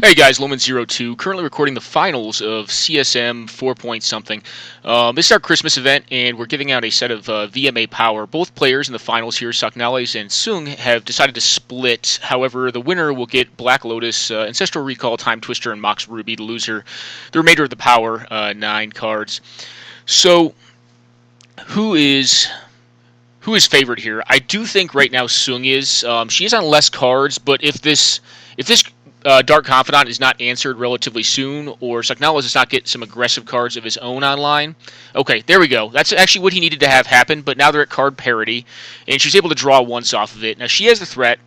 Hey guys, Loman02, currently recording the finals of CSM 4 point something. This is our Christmas event, and we're giving out a set of VMA power. Both players in the finals here, Socanelas and Stsung, have decided to split. However, the winner will get Black Lotus, Ancestral Recall, Time Twister, and Mox Ruby. The loser, the remainder of the power, 9 cards. So, who is favored here? I do think right now Stsung is. She is on less cards, but if this Dark Confidant is not answered relatively soon, or Socanelas does not get some aggressive cards of his own online. Okay, there we go. That's actually what he needed to have happen, but now they're at card parity, and she's able to draw once off of it. Now, she has the threat.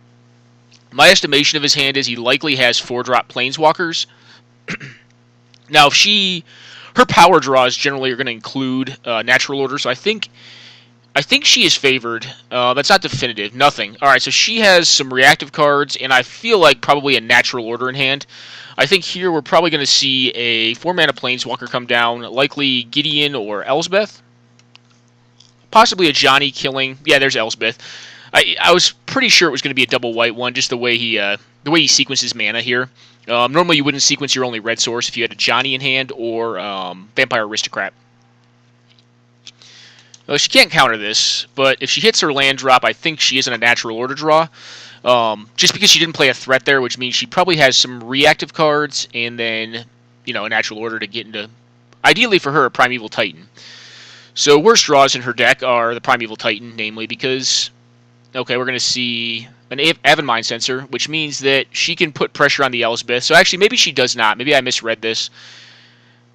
My estimation of his hand is he likely has 4-drop Planeswalkers. Now, her power draws generally are going to include Natural Order, so I think she is favored. That's not definitive. Nothing. All right, so she has some reactive cards, and I feel like probably a Natural Order in hand. I think here we're probably going to see a 4-mana Planeswalker come down, likely Gideon or Elsbeth. Possibly a Johnny killing. Yeah, there's Elsbeth. I was pretty sure it was going to be a double white one, just the way he sequences mana here. Normally you wouldn't sequence your only red source if you had a Johnny in hand or Vampire Aristocrat. Well, she can't counter this, but if she hits her land drop, I think she is in a Natural Order draw. Just because she didn't play a threat there, which means she probably has some reactive cards, and then, a Natural Order to get into, ideally for her, a Primeval Titan. So worst draws in her deck are the Primeval Titan, namely because, okay, we're going to see an Avid Mind Sensor, which means that she can put pressure on the Elsbeth. So actually, maybe she does not. Maybe I misread this.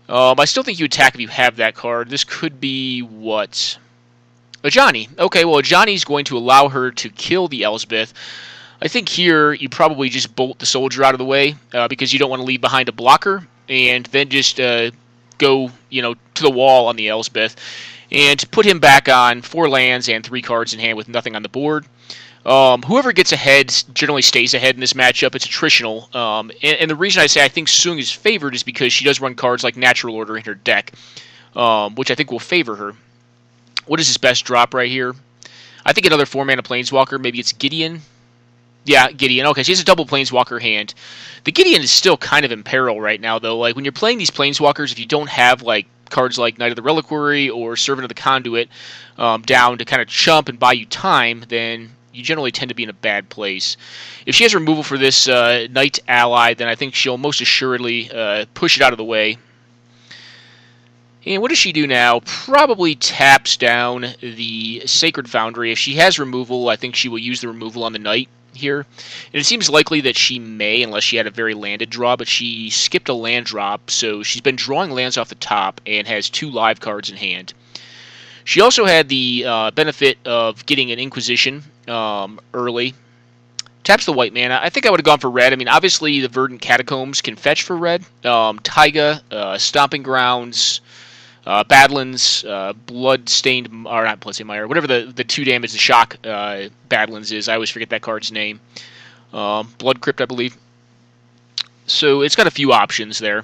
I still think you attack if you have that card. This could be what? A Johnny. Okay, well, a Johnny's going to allow her to kill the Elsbeth. I think here you probably just bolt the soldier out of the way because you don't want to leave behind a blocker, and then just go, to the wall on the Elsbeth and put him back on 4 lands and 3 cards in hand with nothing on the board. Whoever gets ahead generally stays ahead in this matchup. It's attritional. And the reason I say I think Stsung is favored is because she does run cards like Natural Order in her deck, which I think will favor her. What is his best drop right here? I think another 4-mana Planeswalker. Maybe it's Gideon. Yeah, Gideon. Okay, she has a double Planeswalker hand. The Gideon is still kind of in peril right now, though. Like, when you're playing these Planeswalkers, if you don't have, cards like Knight of the Reliquary or Servant of the Conduit down to kind of chump and buy you time, then you generally tend to be in a bad place. If she has removal for this Knight ally, then I think she'll most assuredly push it out of the way. And what does she do now? Probably taps down the Sacred Foundry. If she has removal, I think she will use the removal on the Knight here. And it seems likely that she may, unless she had a very landed draw, but she skipped a land drop, so she's been drawing lands off the top and has 2 live cards in hand. She also had the benefit of getting an Inquisition early. Taps the white mana. I think I would have gone for red. I mean, obviously the Verdant Catacombs can fetch for red. Taiga, Stomping Grounds, Badlands, Bloodstained, or not Bloodstained Mire, whatever the 2 damage, the shock Badlands is. I always forget that card's name. Blood Crypt, I believe. So it's got a few options there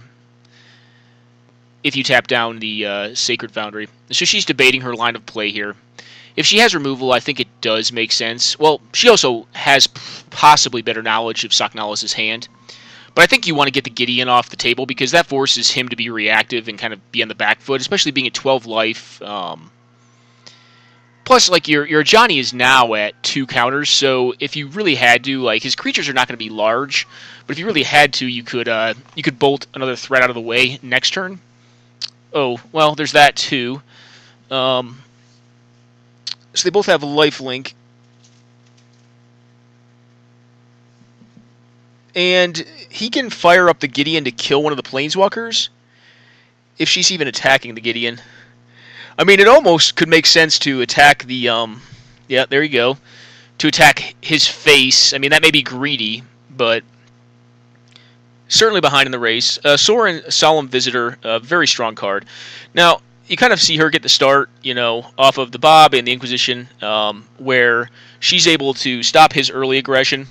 if you tap down the Sacred Foundry. So she's debating her line of play here. If she has removal, I think it does make sense. Well, she also has possibly better knowledge of Socanelas' hand. But I think you want to get the Gideon off the table because that forces him to be reactive and kind of be on the back foot, especially being at 12 life. Plus, your Johnny is now at 2 counters, so if you really had to, his creatures are not going to be large, but if you really had to, you could bolt another threat out of the way next turn. Oh, well, there's that too. So they both have lifelink. And he can fire up the Gideon to kill one of the Planeswalkers, if she's even attacking the Gideon. I mean, it almost could make sense to attack the, yeah, there you go, to attack his face. I mean, that may be greedy, but certainly behind in the race. Sorin, Solemn Visitor, a very strong card. Now, you kind of see her get the start, off of the Bob and the Inquisition, where she's able to stop his early aggression,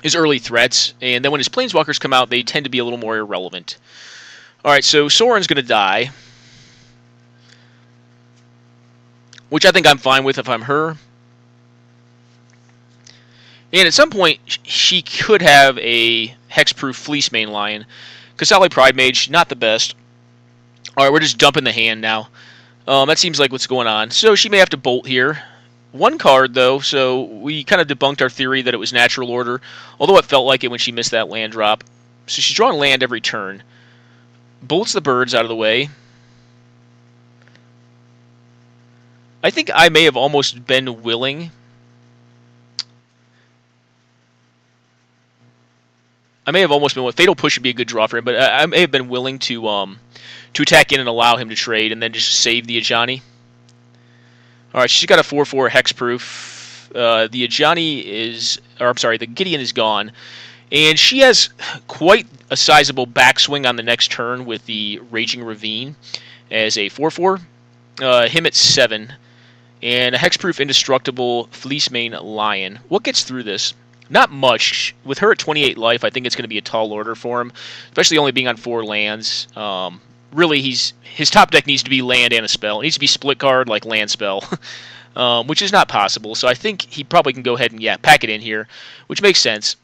his early threats, and then when his Planeswalkers come out, they tend to be a little more irrelevant. Alright, so Sorin's going to die, which I think I'm fine with if I'm her. And at some point, she could have a hexproof Fleece Mane Lion. Casale Pride Mage, not the best. Alright, we're just dumping the hand now. That seems like what's going on. So she may have to bolt here. One card, though, so we kind of debunked our theory that it was natural order, although it felt like it when she missed that land drop. So she's drawing land every turn. Bolts the birds out of the way. I think I may have almost been willing. Fatal Push would be a good draw for him, but I may have been willing to attack in and allow him to trade, and then just save the Ajani. All right, she's got a 4/4 hexproof. The Ajani the Gideon is gone, and she has quite a sizable backswing on the next turn with the Raging Ravine as a 4/4. Him at 7, and a hexproof indestructible Fleece Mane Lion. What gets through this? Not much. With her at 28 life, I think it's going to be a tall order for him, especially only being on 4 lands. Really, his top deck needs to be land and a spell. It needs to be split card like land spell, which is not possible. So I think he probably can go ahead and, pack it in here, which makes sense.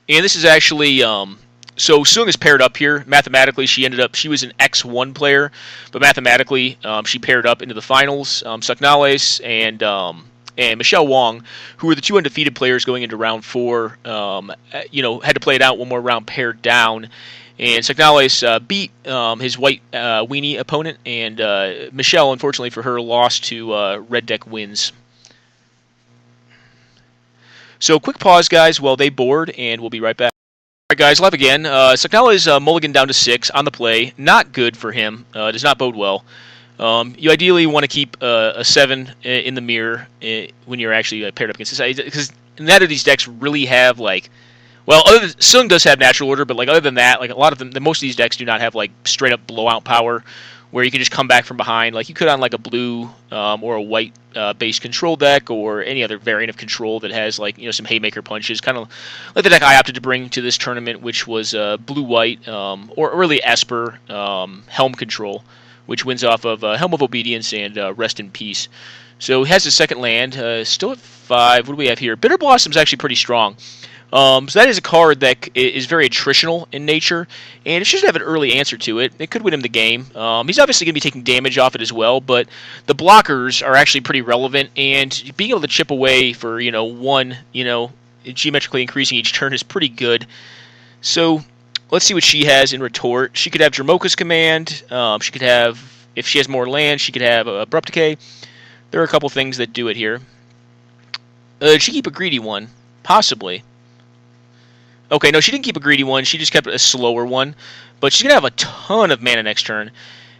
And this is actually... So Stsung is paired up here. Mathematically, she was an X1 player, but mathematically, she paired up into the finals. Socanelas and Michelle Wong, who were the 2 undefeated players going into round 4, had to play it out one more round paired down. And Socanelas beat his white weenie opponent, and Michelle, unfortunately for her, lost to red deck wins. So quick pause, guys, while they board, and we'll be right back. Alright guys, live again. Socanelas is mulligan down to 6 on the play. Not good for him. Does not bode well. You ideally want to keep a 7 in the mirror when you're actually paired up against this, because neither of these decks really have Stsung does have natural order, but other than that, a lot of them, most of these decks do not have straight up blowout power, where you can just come back from behind, like you could on a blue or a white based control deck, or any other variant of control that has some haymaker punches, kind of like the deck I opted to bring to this tournament, which was blue-white or really Esper Helm control, which wins off of Helm of Obedience and Rest in Peace. So he has his second land, still at 5. What do we have here? Bitter Blossom is actually pretty strong. So that is a card that is very attritional in nature, and it should have an early answer to it. It could win him the game. He's obviously going to be taking damage off it as well, but the blockers are actually pretty relevant, and being able to chip away for, 1, geometrically increasing each turn is pretty good. So let's see what she has in retort. She could have Dramoka's Command. She could have, if she has more land, she could have Abrupt Decay. There are a couple things that do it here. Did she keep a greedy one? Possibly. Okay, no, she didn't keep a greedy one. She just kept a slower one. But she's going to have a ton of mana next turn.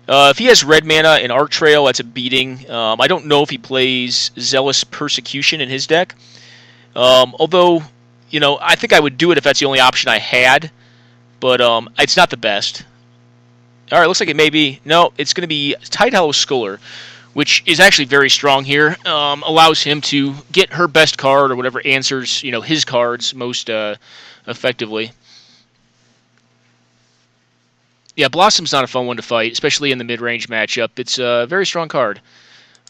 If he has red mana and Arc Trail, that's a beating. I don't know if he plays Zealous Persecution in his deck. Although, I think I would do it if that's the only option I had. But it's not the best. Alright, looks like it may be. No, it's going to be Tidehollow Sculler, which is actually very strong here. Allows him to get her best card or whatever answers, his cards most effectively. Yeah, Blossom's not a fun one to fight, especially in the mid-range matchup. It's a very strong card.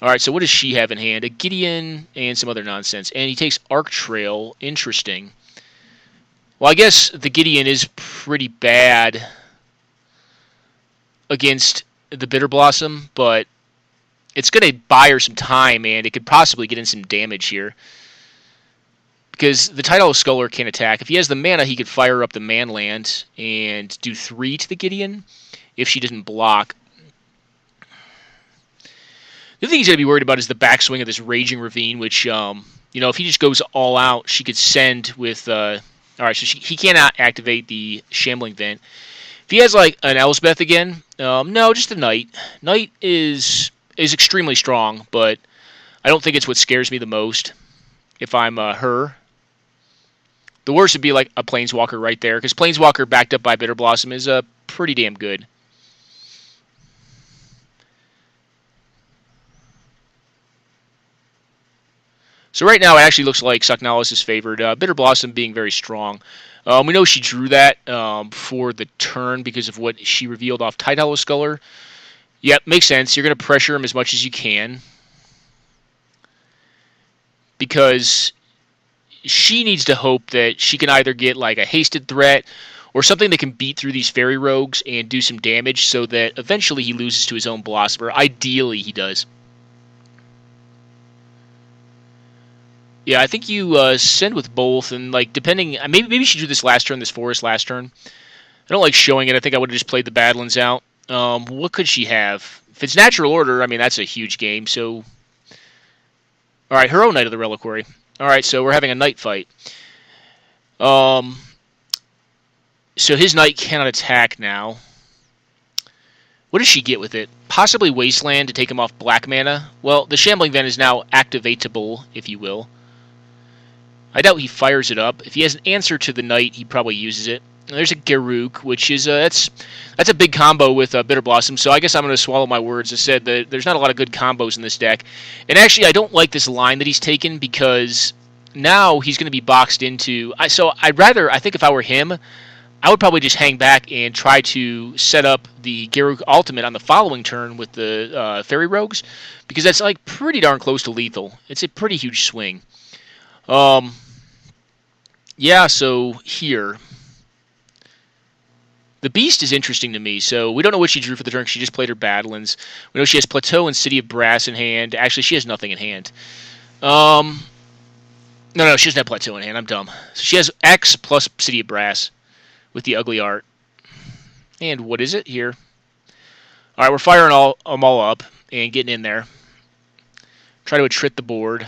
Alright, so what does she have in hand? A Gideon and some other nonsense. And he takes Arc Trail. Interesting. Well, I guess the Gideon is pretty bad against the Bitter Blossom, but it's going to buy her some time, and it could possibly get in some damage here. Because the Tidehollow Sculler can attack. If he has the mana, he could fire up the Manland and do 3 to the Gideon if she doesn't block. The other thing he's going to be worried about is the backswing of this Raging Ravine, which, if he just goes all out, she could send with... Alright, so he cannot activate the Shambling Vent. If he has, an Elspeth again, no, just a Knight. Knight is extremely strong, but I don't think it's what scares me the most if I'm her. The worst would be a Planeswalker right there, because Planeswalker backed up by Bitter Blossom is pretty damn good. So right now it actually looks like Socanelas is favored, Bitter Blossom being very strong. We know she drew that for the turn because of what she revealed off Tidehollow Sculler. Yep, makes sense. You're going to pressure him as much as you can because she needs to hope that she can either get like a hasted threat or something that can beat through these fairy rogues and do some damage so that eventually he loses to his own Blossomer. Ideally, he does. Yeah, I think you send with both, and like depending, maybe you should do this last turn, this forest last turn. I don't like showing it. I think I would have just played the Badlands out. What could she have? If it's natural order, I mean that's a huge game. So, all right, her own Knight of the Reliquary. All right, so we're having a night fight. Um, so his knight cannot attack now. What does she get with it? Possibly Wasteland to take him off black mana. Well, the Shambling Ven is now activatable, if you will. I doubt he fires it up. If he has an answer to the knight, he probably uses it. There's a Garruk, which is that's a big combo with Bitter Blossom. So I guess I'm going to swallow my words. I said that there's not a lot of good combos in this deck, and actually I don't like this line that he's taken because now he's going to be boxed into. So I think if I were him, I would probably just hang back and try to set up the Garruk ultimate on the following turn with the Fairy Rogues, because that's like pretty darn close to lethal. It's a pretty huge swing. Yeah, so here. The Beast is interesting to me, so we don't know what she drew for the turn. She just played her Badlands. We know she has Plateau and City of Brass in hand. Actually, she has nothing in hand. No, she doesn't have Plateau in hand. I'm dumb. So she has X plus City of Brass with the ugly art. And what is it here? All right, we're firing them all up and getting in there. Try to attrit the board.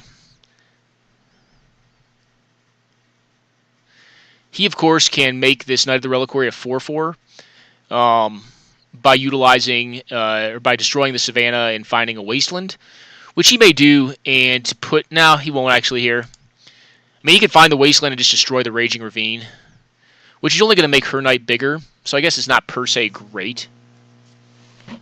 He, of course, can make this Knight of the Reliquary a 4/4 by utilizing or by destroying the Savannah and finding a Wasteland, which he may do. And put now he won't actually here. I mean, he can find the Wasteland and just destroy the Raging Ravine, which is only going to make her knight bigger. So I guess it's not per se great. All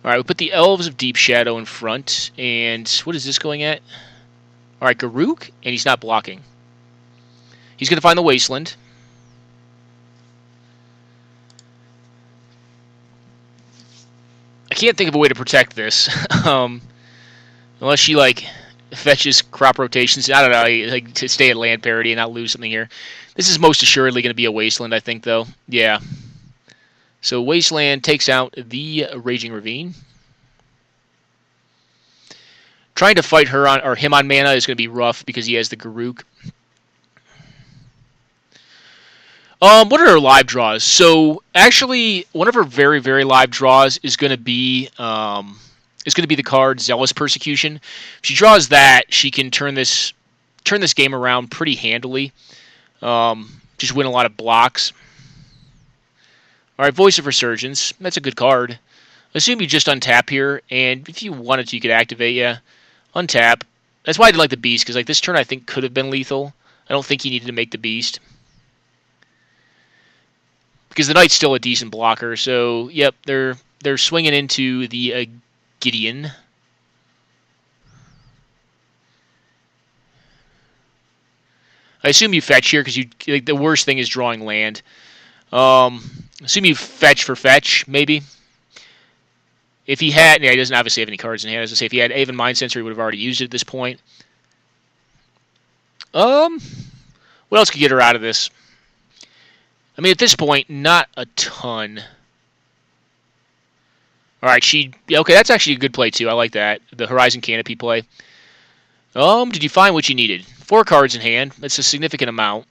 right, we put the Elves of Deep Shadow in front, and what is this going at? All right, Garruk, and he's not blocking. He's going to find the Wasteland. I can't think of a way to protect this. Unless she, like, fetches crop rotations. I don't know, like, to stay at land parity and not lose something here. This is most assuredly going to be a Wasteland, I think, though. Yeah. So Wasteland takes out the Raging Ravine. Trying to fight her on or him on mana is going to be rough because he has the Garruk. What are her live draws? So actually, one of her very, very live draws is going to be the card Zealous Persecution. If she draws that, she can turn this game around pretty handily. Just win a lot of blocks. All right, Voice of Resurgence. That's a good card. Assume you just untap here, and if you wanted to, you could activate. Yeah. Untap. That's why I did like the Beast, because like this turn I think could have been lethal. I don't think he needed to make the Beast. Because the Knight's still a decent blocker, so yep, they're swinging into the Gideon. I assume you fetch here, because like, the worst thing is drawing land. Assume you fetch for fetch, maybe. If he had, yeah, he doesn't obviously have any cards in hand. As I say, if he had Aven Mind Sensor, he would have already used it at this point. What else could get her out of this? I mean, at this point, not a ton. All right, okay, that's actually a good play too. I like that. The Horizon Canopy play. Did you find what you needed? 4 cards in hand. That's a significant amount.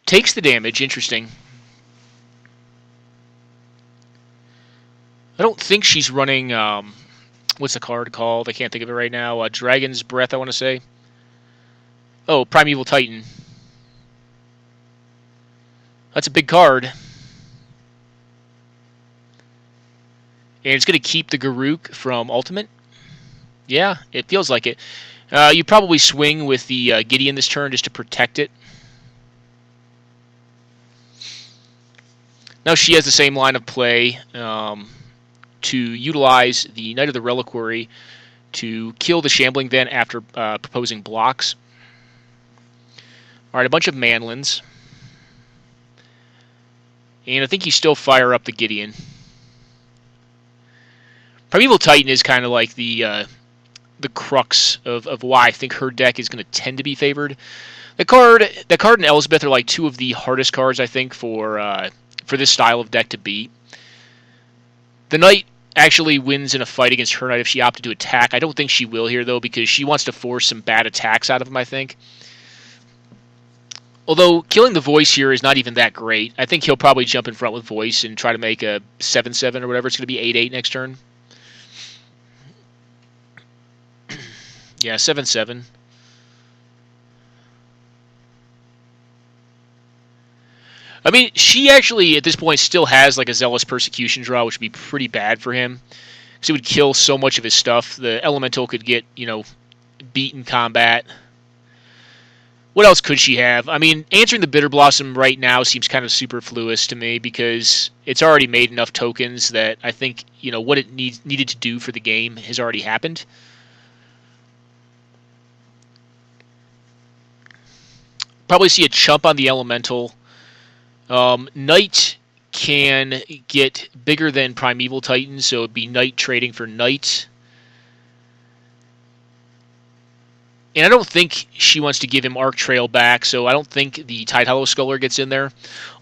Takes the damage. Interesting. I don't think she's running, what's the card called? I can't think of it right now. Dragon's Breath, I want to say. Oh, Primeval Titan. That's a big card. And it's going to keep the Garruk from Ultimate. Yeah, it feels like it. You probably swing with the Gideon this turn just to protect it. Now she has the same line of play. To utilize the Knight of the Reliquary to kill the Shambling Ven after proposing blocks. All right, a bunch of Manlands. And I think you still fire up the Gideon. Primeval Titan is kind of like the crux of why I think her deck is going to tend to be favored. The card and Elspeth are like two of the hardest cards I think for this style of deck to beat. The Knight actually wins in a fight against her Knight if she opted to attack. I don't think she will here though because she wants to force some bad attacks out of him, I think. Although killing the Voice here is not even that great. I think he'll probably jump in front with Voice and try to make a 7/7 or whatever. It's going to be 8/8 next turn. Yeah, 7/7. I mean, she actually, at this point, still has like a Zealous Persecution draw, which would be pretty bad for him. Because it would kill so much of his stuff. The Elemental could get, beat in combat. What else could she have? I mean, answering the Bitter Blossom right now seems kind of superfluous to me because it's already made enough tokens that I think, what it needed to do for the game has already happened. Probably see a chump on the Elemental. Knight can get bigger than Primeval Titan, so it'd be Knight trading for Knight. And I don't think she wants to give him Arc Trail back, so I don't think the Tidehollow Sculler gets in there.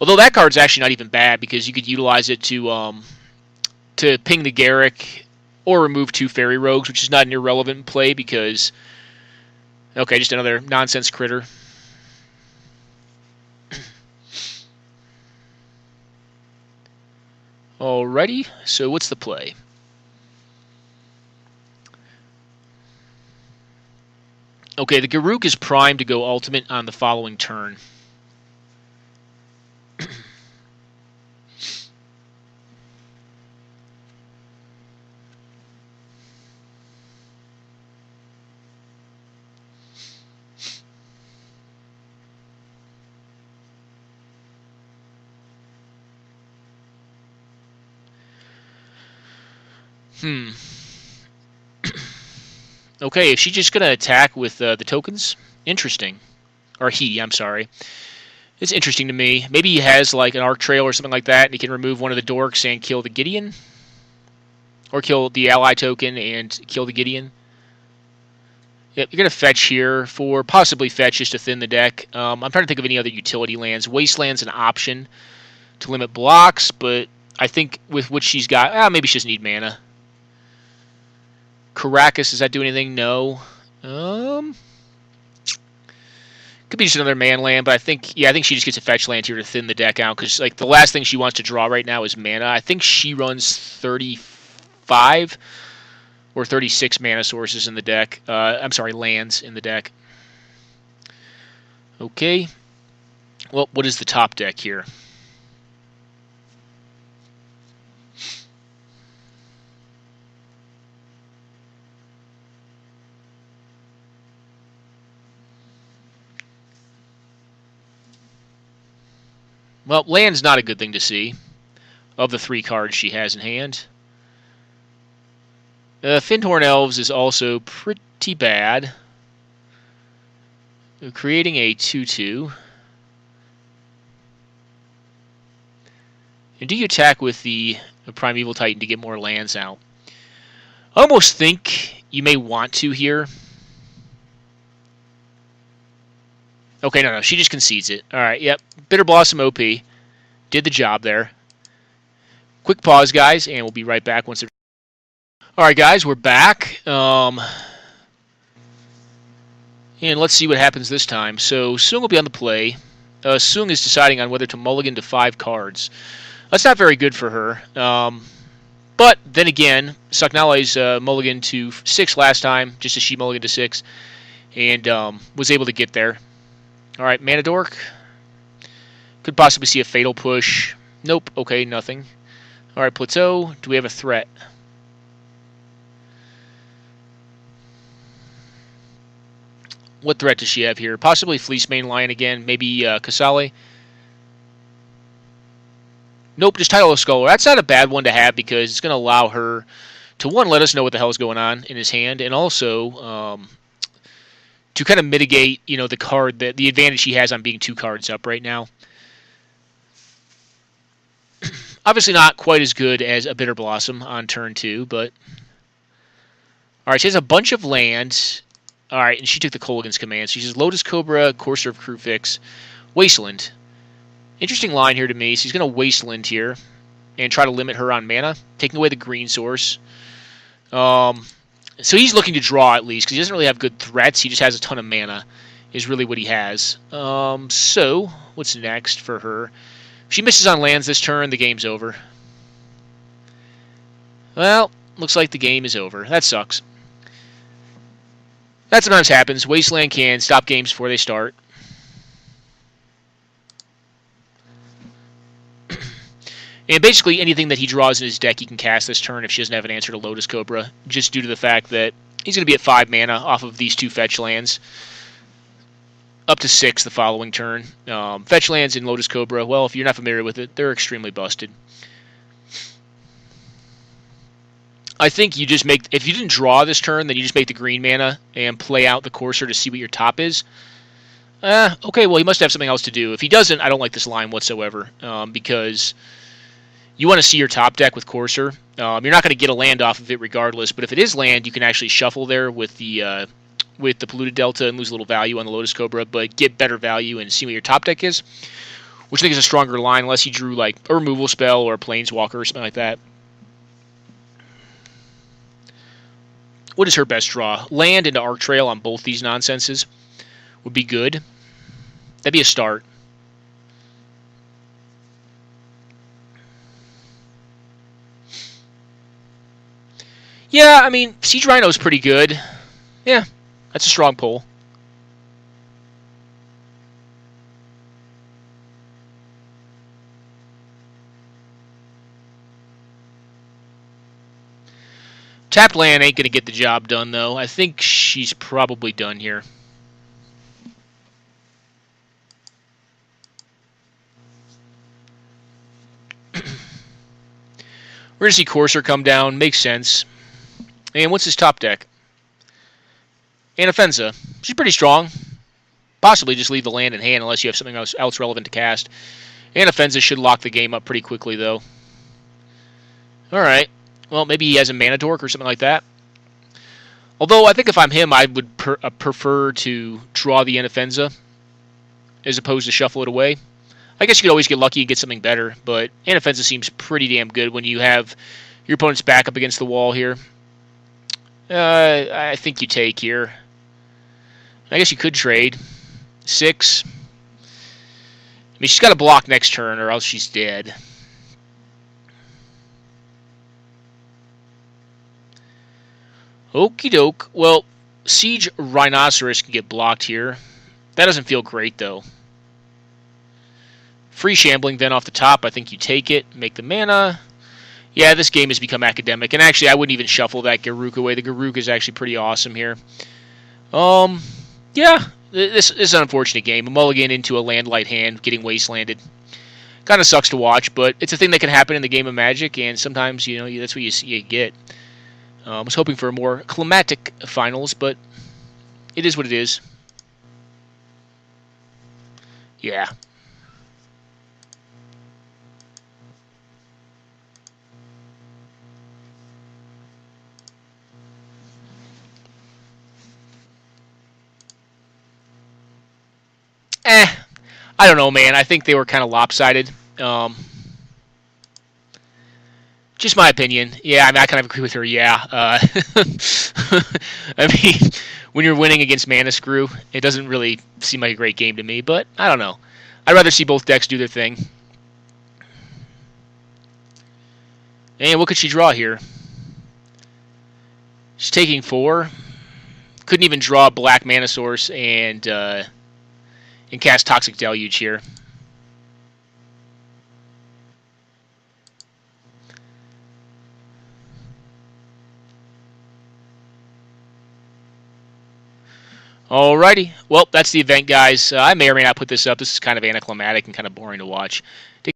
Although that card's actually not even bad because you could utilize it to ping the Garrick or remove 2 Fairy Rogues, which is not an irrelevant play because... Okay, just another nonsense critter. Alrighty, so what's the play? Okay, the Garruk is primed to go ultimate on the following turn. Okay, if she's just going to attack with the tokens, interesting. Or he, I'm sorry. It's interesting to me. Maybe he has like an Arc Trail or something like that, and he can remove one of the Dorks and kill the Gideon. Or kill the ally token and kill the Gideon. Yep, you're going to fetch here for possibly fetch just to thin the deck. I'm trying to think of any other utility lands. Wasteland's an option to limit blocks, but I think with what she's got, maybe she doesn't need mana. Caracas, does that do anything? No. Could be just another man land, but I think she just gets a fetch land here to thin the deck out because like the last thing she wants to draw right now is mana. I think she runs 35 or 36 mana sources in the deck. I'm sorry, lands in the deck. Okay. Well, what is the top deck here? Well, land's not a good thing to see of the 3 cards she has in hand. Fyndhorn Elves is also pretty bad. They're creating a 2/2. And do you attack with the Primeval Titan to get more lands out? I almost think you may want to here. Okay, no, she just concedes it. Alright, yep. Bitter Blossom OP. Did the job there. Quick pause, guys, and we'll be right back once they're... Alright, guys, we're back. And let's see what happens this time. So, Stsung will be on the play. Stsung is deciding on whether to mulligan to 5 cards. That's not very good for her. But, then again, Socanelas mulliganed to 6 last time, just as she mulliganed to 6, and was able to get there. Alright, Mana Dork. Could possibly see a Fatal Push. Nope, okay, nothing. Alright, Plateau. Do we have a threat? What threat does she have here? Possibly Fleecemane Lion again. Maybe Casale. Nope, just Tidehollow Sculler. That's not a bad one to have because it's going to allow her to, one, let us know what the hell is going on in his hand, and also to kind of mitigate, the card, the advantage he has on being 2 cards up right now. Obviously not quite as good as a Bitter Blossom on turn 2, but... Alright, she has a bunch of land. Alright, and she took the Kolaghan's command. So she says Lotus Cobra, Courser of Crufix, Wasteland. Interesting line here to me. So he's going to Wasteland here and try to limit her on mana, taking away the green source. So he's looking to draw at least, because he doesn't really have good threats. He just has a ton of mana, is really what he has. So, what's next for her? If she misses on lands this turn, the game's over. Well, looks like the game is over. That sucks. That sometimes happens. Wasteland can stop games before they start. And basically anything that he draws in his deck he can cast this turn if she doesn't have an answer to Lotus Cobra, just due to the fact that he's going to be at 5 mana off of these 2 fetch lands. Up to 6 the following turn. Fetch lands in Lotus Cobra, well, if you're not familiar with it, they're extremely busted. I think you just make, if you didn't draw this turn, then you just make the green mana and play out the Courser to see what your top is. Okay, well, he must have something else to do. If he doesn't, I don't like this line whatsoever, because you want to see your top deck with Courser. You're not going to get a land off of it regardless, but if it is land, you can actually shuffle there with the Polluted Delta and lose a little value on the Lotus Cobra, but get better value and see what your top deck is, which I think is a stronger line, unless he drew like a removal spell or a Planeswalker or something like that. What is her best draw? Land into Arc Trail on both these nonsenses would be good. That'd be a start. Yeah, I mean, Siege Rhino is pretty good. Yeah, that's a strong pull. Tapped land ain't going to get the job done, though. I think she's probably done here. We're going to see Courser come down. Makes sense. And what's his top deck? Anafenza. She's pretty strong. Possibly just leave the land in hand unless you have something else relevant to cast. Anafenza should lock the game up pretty quickly, though. Alright. Well, maybe he has a Mana Dork or something like that. Although, I think if I'm him, I would prefer to draw the Anafenza as opposed to shuffle it away. I guess you could always get lucky and get something better, but Anafenza seems pretty damn good when you have your opponent's back up against the wall here. I think you take here. I guess you could trade. 6. I mean, she's got to block next turn or else she's dead. Okie doke. Well, Siege Rhinoceros can get blocked here. That doesn't feel great, though. Free Shambling then off the top. I think you take it. Make the mana. Yeah, this game has become academic. And actually, I wouldn't even shuffle that Garruk away. The Garruk is actually pretty awesome here. Yeah, this is an unfortunate game. A mulligan into a landlight hand, getting wastelanded. Kind of sucks to watch, but it's a thing that can happen in the game of Magic, and sometimes, you know, that's what you get. I was hoping for a more climatic finals, but it is what it is. Yeah. I don't know, man. I think they were kind of lopsided. Just my opinion. Yeah, I mean, I kind of agree with her. Yeah. I mean, when you're winning against Mana Screw, it doesn't really seem like a great game to me, but I don't know. I'd rather see both decks do their thing. And what could she draw here? She's taking 4. Couldn't even draw Black Mana Source and cast Toxic Deluge here. Alrighty. Well, that's the event, guys. I may or may not put this up. This is kind of anticlimactic and kind of boring to watch. Take